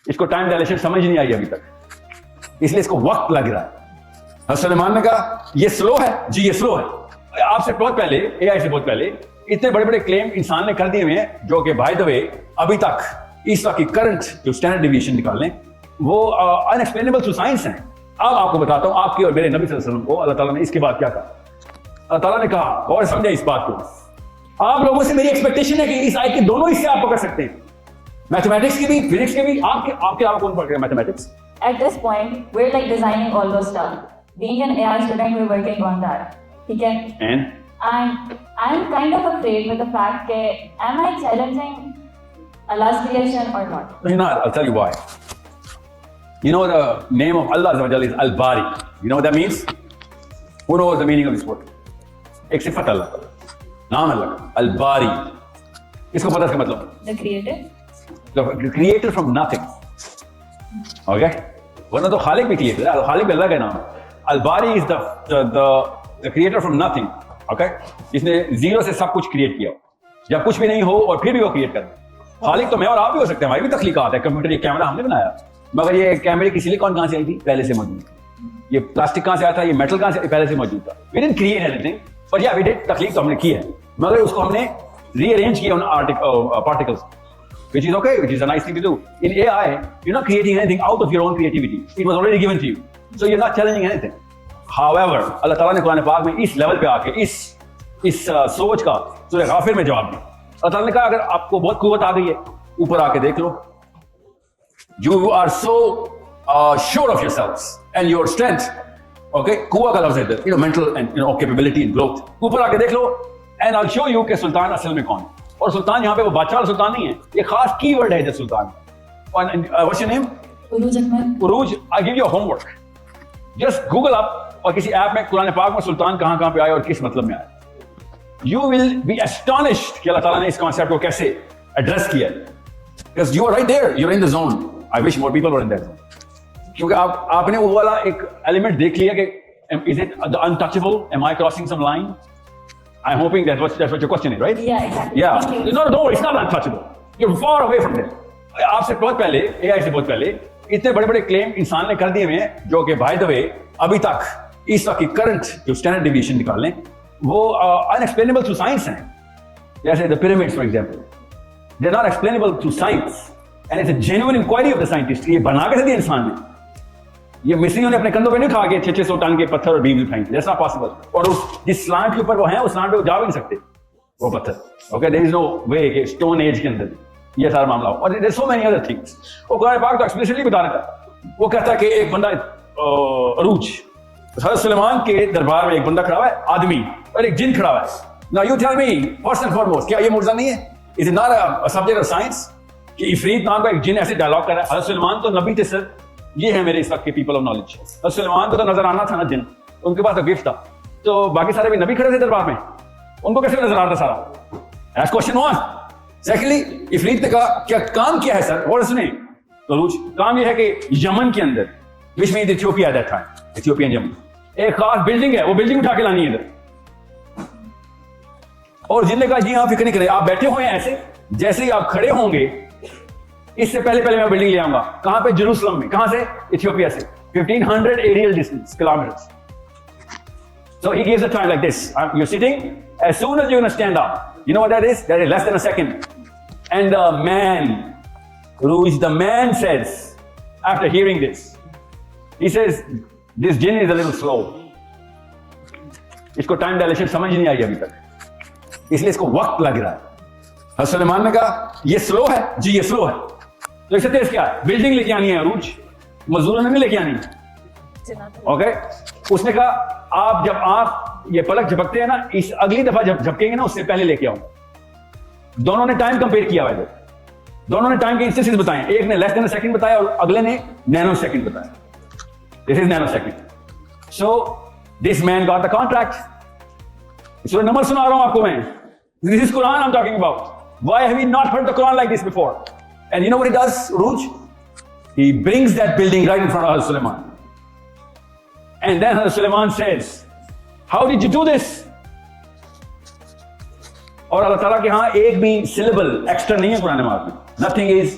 اس کو time dilation سمجھ نہیں آئی ابھی تک, اس لیے اس کو وقت لگ رہا ہے. سلیمان نے کہا یہ سلو ہے, جی یہ سلو ہے. آپ سے بہت پہلے, اے آئی سے بہت پہلے اتنے بڑے بڑے کلیم انسان نے کر دیے ہوئے ہیں جو کہ بائی دا وے ابھی تک اس وقت کی کرنٹ جو اسٹینڈرڈ ڈیویشن نکال لیں وہ انیکسپلینیبل ٹو سائنس ہیں. اب آپ کو بتاتا ہوں آپ کی اور میرے نبی صلی اللہ علیہ وسلم کو اللہ تعالیٰ نے اس کے بعد کیا کہا. اللہ تعالیٰ نے کہا, اور سمجھے اس بات کو, آپ لوگوں سے میری ایکسپیکٹیشن ہے کہ اس آیت کے دونوں حصے آپ پکڑ سکتے ہیں, میتھمیٹکس کی بھی فزکس کے بھی. آپ کے علاوہ کون پڑھ رہے ہیں mathematics? At this point, we're like designing all those stuff. Being an AI student, we're working on that. Okay? And I'm kind of afraid with the fact that am I challenging Allah's creation or not? No, you're not. I'll tell you why. You know the name of Allah Azza wa Jalla is Al-Bari. You know what that means? Who knows the meaning of this word? ایک صفت اللہ کا, نام اللہ کا, Al-Bari. اس کو پتہ اس کا مطلب? The creator? The creator from nothing. Okay? ورنہ تو خالق بھی کریٹر ہے, خالق بھی اللہ کا نام ہے. الباری از the creator from nothing. Okay? جس نے زیرو سے سب کچھ کریٹ کیا ہو, جب کچھ بھی نہیں ہو اور پھر بھی وہ کریٹ کرتا ہے. خالق تو میں اور آپ بھی ہو سکتے ہیں, ہماری بھی تخلیقات ہے. کمپیوٹر, یہ کیمرہ ہم نے بنایا, مگر یہ کیمرے کی سلیکون کہاں سے آئی تھی؟ پہلے سے موجود. یہ پلاسٹک کہاں سے آیا تھا؟ یہ میٹل کہاں سے پہلے سے موجود تھا. We didn't create anything, but yeah, we did. تخلیق تو ہم نے کی ہے, مگر اس کو ہم نے ری ارینج کیا ان particles, which is okay, which is a nice thing to do. In AI, you're not creating anything out of your own creativity. It was already given to you. So you're not challenging anything. However, اللہ تعالیٰ نے قرآن پاک میں اس level پہ آ کے اس سوچ کا سورہ غافر میں جواب دیا. اللہ تعالیٰ نے کہا اگر آپ کو بہت قوت آ گئی ہے, اوپر آ کے دیکھ لو. You are so sure of yourselves and your strength. Okay? قوت کا لفظ ہے, mental and capability and growth. اوپر آ کے دیکھ لو and I'll show you کہ سلطان اصل میں کون ہے. اور سلطان یہاں پہ وہ بادشاہ اور سلطان نہیں ہے, یہ خاص کی ورڈ ہے جو سلطان. What's your name? Uruj Ahmed. Uruj, I'll give you a homework. Just Google up اور کسی ایپ میں قرآن پاک میں سلطان کہاں کہاں پہ آئے اور کس مطلب میں آئے. You will be astonished کہ اللہ تعالیٰ نے اس کانسیپٹ کو کیسے ایڈریس کیا ہے. Because you are right there, you're in the zone. I wish more people were in that zone. کیونکہ آپ نے وہ والا ایک ایلیمنٹ دیکھ لیا کہ is it the untouchable? Am I crossing some line? I'm hoping that's what your question is, right? Yeah, exactly. Yeah. No, don't worry, it's not untouchable. You're far away from there. آپ سے بہت پہلے, اے آئی سے بہت پہلے اتنے بڑے بڑے کلیم انسان نے کر دیے ہوئے ہیں جو کہ بائی دا وے ابھی تک اس وقت کی کرنٹ جو اسٹینڈرڈ ڈیویشن نکال لیں وہ انیکسپلینیبل ٹو سائنس ہیں. جیسے the pyramids, for example. They're not explainable to science. And it's a genuine inquiry of the scientist. یہ بنا کے دیا انسان نے. یہ مصریوں نے اپنے کندھوں پہ نہیں کھا کے 600 ٹن کے پتھر اور بیج اٹھائیں. That's not possible. اور جس سلانٹ کے اوپر وہ ہیں اس سلانٹ پہ وہ جا بھی نہیں سکتے وہ پتھر. Okay, there is no way کہ اسٹون ایج کے اندر یہ سارا معاملہ ہو. اور there are so many other things. وہ قرآن پاک تو ایکسپلیسٹلی بتا رہا تھا. وہ کہتا ہے کہ ایک بندہ عروج, حضرت سلیمان کے دربار میں ایک بندہ کھڑا ہوا ہے, آدمی, اور ایک جن کھڑا ہوا ہے. Now you tell me, first and foremost, کیا یہ معجزہ نہیں ہے؟ Is it not a subject of science? کہ عفریت نام کا ایک جن ایسے ڈائلاگ کر رہا ہے. حضرت سلیمان تو نبی تھے سر, یہ ہے میرے اس وقت کے پیپل آف نالج. حضرت سلیمان کو تو نظر آنا تھا نا جن, ان کے پاس تو گفٹ تھا, تو باقی سارے بھی نبی کھڑے تھے دربار میں, ان کو کیسے نظر آ رہا سارا؟ That's question one. Secondly, عفریت نے کہا کیا کام کیا ہے سر؟ اور اس نے کام یہ ہے کہ یمن کے اندر, which means Ethiopia at that time, Ethiopian Yemen, ایک خاص بلڈنگ ہے, وہ بلڈنگ اٹھا کے لانی ہے ادھر. اور جن نے کہا جی ہاں فکر نہیں کرے, آپ بیٹھے ہوئے ہیں ایسے, جیسے ہی آپ کھڑے ہوں گے اس سے پہلے میں بلڈنگ لے آؤں گا. کہاں پہ؟ جیروسلم میں. کہاں سے؟ ایتھیوپیا سے. 1500 aerial distance, kilometers. So he gives a time like this. You're sitting, as soon as you're going to stand up, you know what that is? That is less than a second. And the man says, after hearing this, he says, this jinn is a little slow. اس کو time dilation سمجھ نہیں آئی ابھی تک, اس لیے اس کو وقت لگ رہا ہے. حضرت سلیمان نے کہا یہ سلو ہے, جی یہ سلو ہے. تو اس سے تیز کیا ہے؟ بلڈنگ لے کے آنی ہے عروج, مزدوروں نے نہیں لے کے آنی. اوکے, اس نے کہا جب آپ یہ پلک جھپکتے ہیں نا, اس اگلی دفعہ جب جھپکیں گے نا اس سے پہلے لے کے آؤں. دونوں نے ٹائم کمپیئر کیا ہے, دونوں نے ٹائم کے انسٹنسز بتائے, ایک نے لیس دین اے سیکنڈ بتایا اور اگلے نے نینو سیکنڈ بتایا. This is nano second. So this man got the contract. سورہ نمل سنا رہا ہوں آپ کو میں. This is Quran I'm talking about. Why have we not heard the Quran like this before? And you know what he does, Uruj? He brings that building right in front of Hazrat Sulaiman. And then Hazrat Sulaiman says, how did you do this? اور اللہ تعالیٰ کے ہاں ایک بھی syllable extra نہیں ہے قرآن پاک میں. Nothing is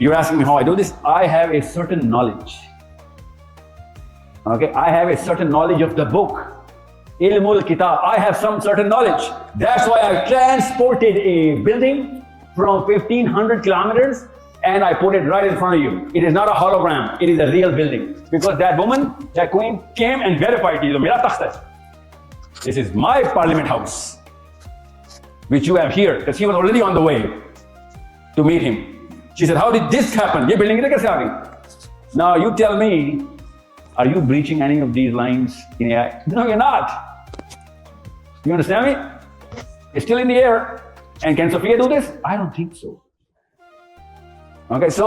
you're asking me how I do this? I have a certain knowledge. Okay, I have a certain knowledge of the book. Ilmul Kitab. I have some certain knowledge. That's why I transported a building from 1500 kilometers and I put it right in front of you. It is not a hologram. It is a real building. Because that woman, that queen, came and verified it. Mera takht hai. This is my parliament house, which you have here. Because she was already on the way to meet him. She said, how did this happen? Ye building kaise aa gayi? Now you tell me, are you breaching any of these lines in AI? No, you're not. You understand me? It's still in the air. And can Sophia do this? I don't think so. Okay, so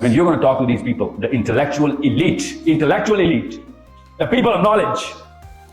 when you're going to talk to these people, the intellectual elite, the people of knowledge,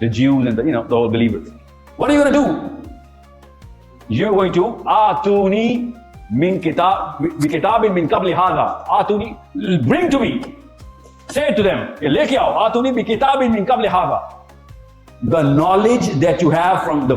the Jews and the whole believers. What are you going to do? You're going to atuni min kitabin min qabli hadha, atuni, bring to me, say to them, leke aao, atuni bi kitabin min qabli hadha, the knowledge that you have from the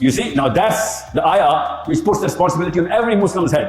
You see, now that's the ayah which puts the responsibility on every Muslim's head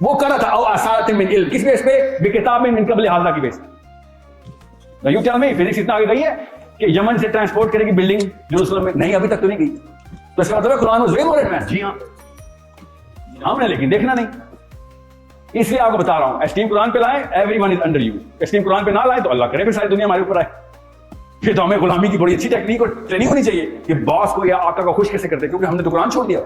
وہ کر رہا تھا او اسات من علم, کس بیس پہ؟ بکتاب من قبل ھذا کی بیس. Now you tell me, physics اتنا آگے گئی ہے کہ یمن سے ٹرانسپورٹ کرے گی بلڈنگ یروشلم میں؟ نہیں, ابھی تک تو نہیں گئی. تو اس کا مطلب ہے قرآن واز وے مور ایڈوانس. جی ہاں, ہم نے لیکن دیکھنا نہیں. اس لیے آپ کو بتا رہا ہوں, اسٹیم قرآن پہ لائیں, every one is under you. STEM قرآن پہ نہ لائیں تو اللہ کرے پھر ساری دنیا ہمارے اوپر آئے. پھر تو ہمیں غلامی کی بڑی اچھی ٹیکنیک اور ٹریننگ ہونی چاہیے کہ باس کو یا آقا کو خوش کیسے کرتے, کیونکہ ہم نے تو قرآن چھوڑ دیا.